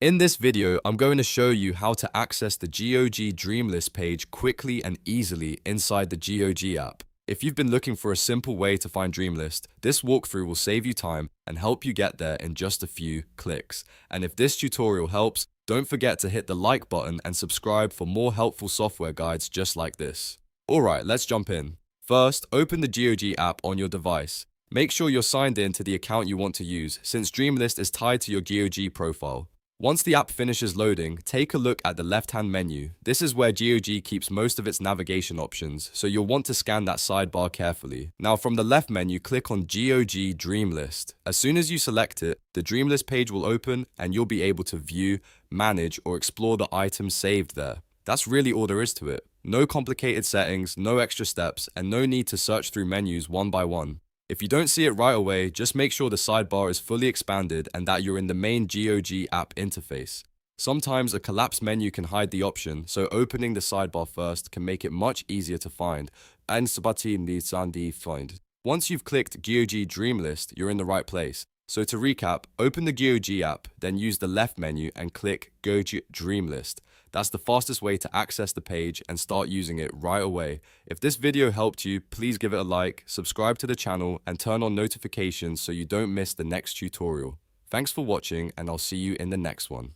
In this video, I'm going to show you how to access the GOG Dreamlist page quickly and easily inside the GOG app. If you've been looking for a simple way to find Dreamlist, this walkthrough will save you time and help you get there in just a few clicks. And if this tutorial helps, don't forget to hit the like button and subscribe for more helpful software guides just like this. Alright, let's jump in. First, open the GOG app on your device. Make sure you're signed in to the account you want to use, since Dreamlist is tied to your GOG profile. Once the app finishes loading, take a look at the left-hand menu. This is where GOG keeps most of its navigation options, so you'll want to scan that sidebar carefully. Now from the left menu, click on GOG Dreamlist. As soon as you select it, the Dreamlist page will open and you'll be able to view, manage, or explore the items saved there. That's really all there is to it. No complicated settings, no extra steps, and no need to search through menus one by one. If you don't see it right away, just make sure the sidebar is fully expanded and that you're in the main GOG app interface. Sometimes a collapsed menu can hide the option, so opening the sidebar first can make it much easier to find. Once you've clicked GOG Dreamlist, you're in the right place. So to recap, open the GOG app, then use the left menu and click GOG Dreamlist. That's the fastest way to access the page and start using it right away. If this video helped you, please give it a like, subscribe to the channel, and turn on notifications so you don't miss the next tutorial. Thanks for watching, and I'll see you in the next one.